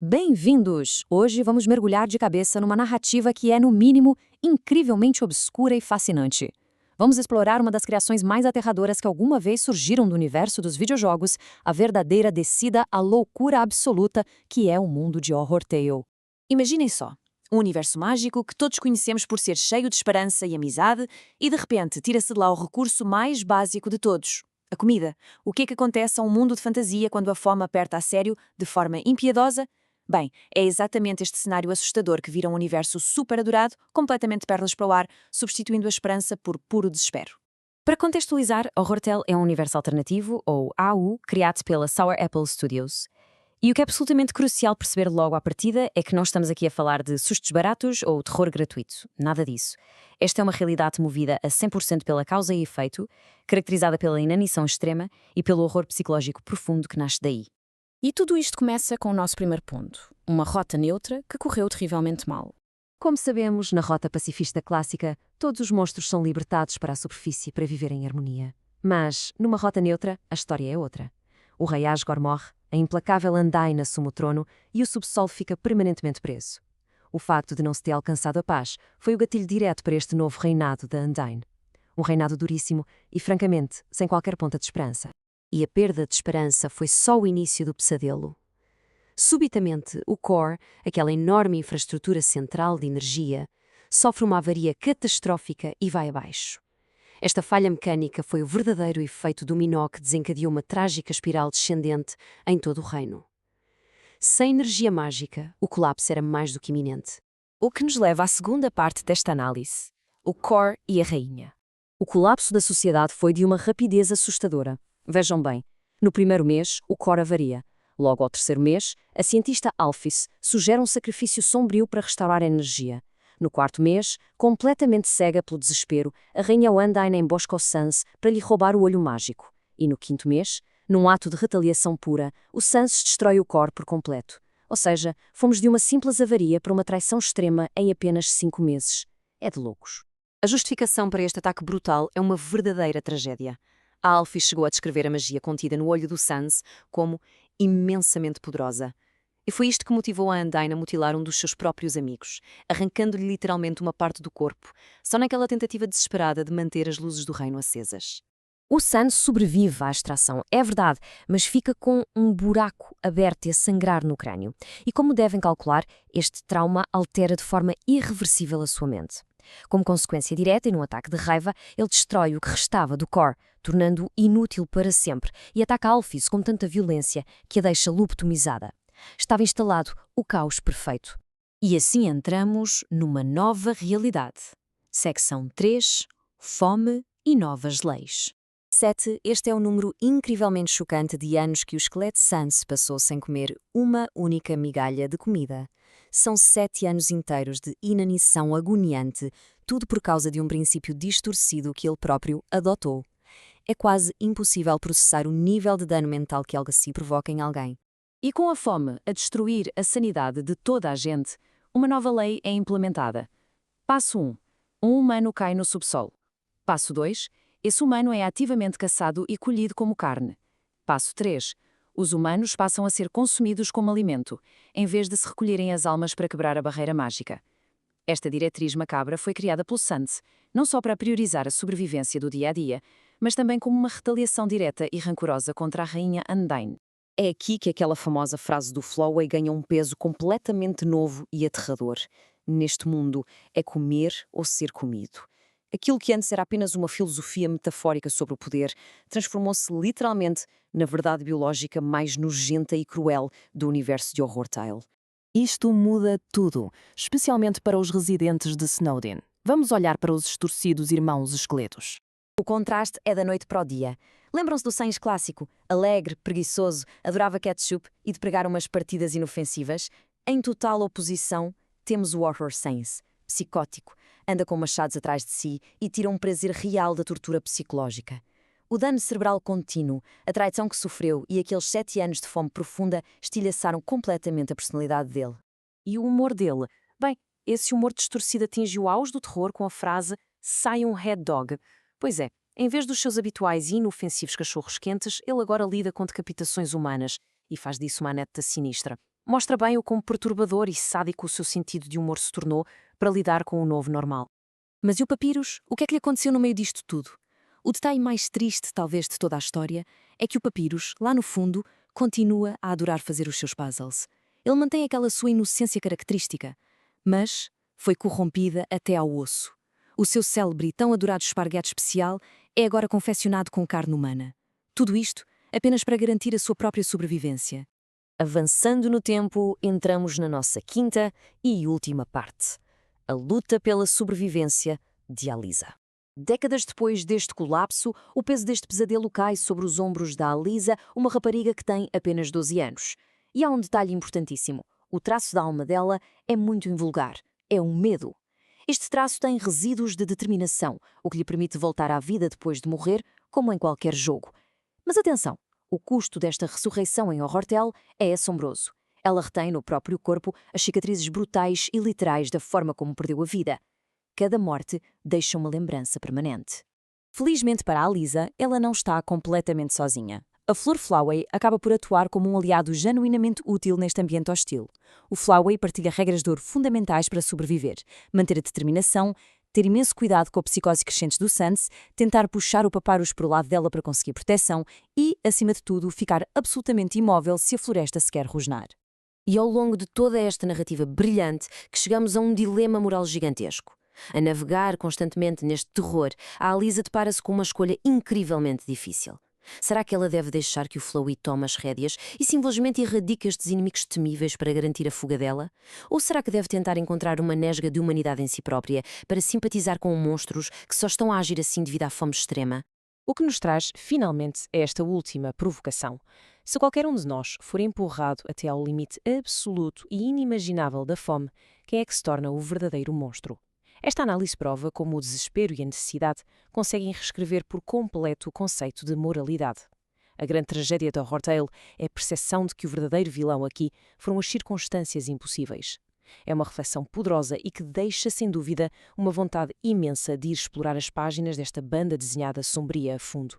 Bem-vindos! Hoje vamos mergulhar de cabeça numa narrativa que é, no mínimo, incrivelmente obscura e fascinante. Vamos explorar uma das criações mais aterradoras que alguma vez surgiram do universo dos videojogos, a verdadeira descida à loucura absoluta que é o mundo de Horror Tale. Imaginem só, um universo mágico que todos conhecemos por ser cheio de esperança e amizade e de repente tira-se de lá o recurso mais básico de todos, a comida. O que é que acontece a um mundo de fantasia quando a fome aperta a sério, de forma impiedosa? Bem, é exatamente este cenário assustador que vira um universo super adorado, completamente pernas para o ar, substituindo a esperança por puro desespero. Para contextualizar, Horror Tale é um universo alternativo, ou AU, criado pela Sour Apple Studios. E o que é absolutamente crucial perceber logo à partida é que não estamos aqui a falar de sustos baratos ou terror gratuito. Nada disso. Esta é uma realidade movida a 100% pela causa e efeito, caracterizada pela inanição extrema e pelo horror psicológico profundo que nasce daí. E tudo isto começa com o nosso primeiro ponto, uma rota neutra que correu terrivelmente mal. Como sabemos, na rota pacifista clássica, todos os monstros são libertados para a superfície para viver em harmonia. Mas, numa rota neutra, a história é outra. O rei Asgore morre, a implacável Undyne assume o trono e o subsolo fica permanentemente preso. O facto de não se ter alcançado a paz foi o gatilho direto para este novo reinado da Undyne. Um reinado duríssimo e, francamente, sem qualquer ponta de esperança. E a perda de esperança foi só o início do pesadelo. Subitamente, o core, aquela enorme infraestrutura central de energia, sofre uma avaria catastrófica e vai abaixo. Esta falha mecânica foi o verdadeiro efeito dominó que desencadeou uma trágica espiral descendente em todo o reino. Sem energia mágica, o colapso era mais do que iminente. O que nos leva à segunda parte desta análise, o core e a rainha. O colapso da sociedade foi de uma rapidez assustadora. Vejam bem, no primeiro mês, o core avaria. Logo ao terceiro mês, a cientista Alphys sugere um sacrifício sombrio para restaurar a energia. No quarto mês, completamente cega pelo desespero, a rainha Undyne embosca o Sans para lhe roubar o olho mágico. E no quinto mês, num ato de retaliação pura, o Sans destrói o core por completo. Ou seja, fomos de uma simples avaria para uma traição extrema em apenas 5 meses. É de loucos. A justificação para este ataque brutal é uma verdadeira tragédia. A Alphys chegou a descrever a magia contida no olho do Sans como imensamente poderosa. E foi isto que motivou a Undyne a mutilar um dos seus próprios amigos, arrancando-lhe literalmente uma parte do corpo, só naquela tentativa desesperada de manter as luzes do reino acesas. O Sans sobrevive à extração, é verdade, mas fica com um buraco aberto e a sangrar no crânio. E como devem calcular, este trauma altera de forma irreversível a sua mente. Como consequência direta e num ataque de raiva, ele destrói o que restava do core, tornando-o inútil para sempre, e ataca Alphys com tanta violência que a deixa lobotomizada. Estava instalado o caos perfeito. E assim entramos numa nova realidade. Secção 3. Fome e novas leis. 7. Este é o número incrivelmente chocante de anos que o esqueleto Sans passou sem comer uma única migalha de comida. São 7 anos inteiros de inanição agoniante, tudo por causa de um princípio distorcido que ele próprio adotou. É quase impossível processar o nível de dano mental que algo assim provoca em alguém. E com a fome a destruir a sanidade de toda a gente, uma nova lei é implementada. Passo 1. Um humano cai no subsolo. Passo 2. Esse humano é ativamente caçado e colhido como carne. Passo 3. Os humanos passam a ser consumidos como alimento, em vez de se recolherem as almas para quebrar a barreira mágica. Esta diretriz macabra foi criada pelo Sans, não só para priorizar a sobrevivência do dia-a-dia, mas também como uma retaliação direta e rancorosa contra a rainha Undyne. É aqui que aquela famosa frase do Flowey ganha um peso completamente novo e aterrador. Neste mundo, é comer ou ser comido. Aquilo que antes era apenas uma filosofia metafórica sobre o poder, transformou-se literalmente na verdade biológica mais nojenta e cruel do universo de Horror Tale. Isto muda tudo, especialmente para os residentes de Snowdin. Vamos olhar para os estorcidos irmãos esqueletos. O contraste é da noite para o dia. Lembram-se do Sans clássico? Alegre, preguiçoso, adorava ketchup e de pregar umas partidas inofensivas? Em total oposição, temos o Horror Sans, psicótico, anda com machados atrás de si e tira um prazer real da tortura psicológica. O dano cerebral contínuo, a traição que sofreu e aqueles 7 anos de fome profunda estilhaçaram completamente a personalidade dele. E o humor dele? Bem, esse humor distorcido atinge o auge do terror com a frase "sai um head dog". Pois é, em vez dos seus habituais e inofensivos cachorros quentes, ele agora lida com decapitações humanas e faz disso uma anedota sinistra. mostra bem o quão perturbador e sádico o seu sentido de humor se tornou para lidar com o novo normal. Mas e o Papyrus? O que é que lhe aconteceu no meio disto tudo? O detalhe mais triste, talvez, de toda a história é que o Papyrus, lá no fundo, continua a adorar fazer os seus puzzles. Ele mantém aquela sua inocência característica, mas foi corrompida até ao osso. O seu célebre e tão adorado esparguete especial é agora confeccionado com carne humana. Tudo isto apenas para garantir a sua própria sobrevivência. Avançando no tempo, entramos na nossa quinta e última parte: a luta pela sobrevivência de Alisa. Décadas depois deste colapso, o peso deste pesadelo cai sobre os ombros da Alisa, uma rapariga que tem apenas 12 anos. E há um detalhe importantíssimo: o traço da alma dela é muito invulgar. É um medo. Este traço tem resíduos de determinação, o que lhe permite voltar à vida depois de morrer, como em qualquer jogo. Mas atenção, o custo desta ressurreição em Horrortel é assombroso. Ela retém no próprio corpo as cicatrizes brutais e literais da forma como perdeu a vida. Cada morte deixa uma lembrança permanente. Felizmente para a Alisa, ela não está completamente sozinha. A Flor Flowey acaba por atuar como um aliado genuinamente útil neste ambiente hostil. O Flowey partilha regras de ouro fundamentais para sobreviver: manter a determinação, ter imenso cuidado com a psicose crescente do Sans, tentar puxar o Papyrus para o lado dela para conseguir proteção e, acima de tudo, ficar absolutamente imóvel se a floresta se quer rosnar. E ao longo de toda esta narrativa brilhante que chegamos a um dilema moral gigantesco. A navegar constantemente neste terror, a Alisa depara-se com uma escolha incrivelmente difícil. Será que ela deve deixar que o Flowey tome as rédeas e simplesmente erradique estes inimigos temíveis para garantir a fuga dela? Ou será que deve tentar encontrar uma nesga de humanidade em si própria para simpatizar com monstros que só estão a agir assim devido à fome extrema? O que nos traz, finalmente, a esta última provocação. Se qualquer um de nós for empurrado até ao limite absoluto e inimaginável da fome, quem é que se torna o verdadeiro monstro? Esta análise prova como o desespero e a necessidade conseguem reescrever por completo o conceito de moralidade. A grande tragédia de Horrortale é a percepção de que o verdadeiro vilão aqui foram as circunstâncias impossíveis. É uma reflexão poderosa e que deixa, sem dúvida, uma vontade imensa de ir explorar as páginas desta banda desenhada sombria a fundo.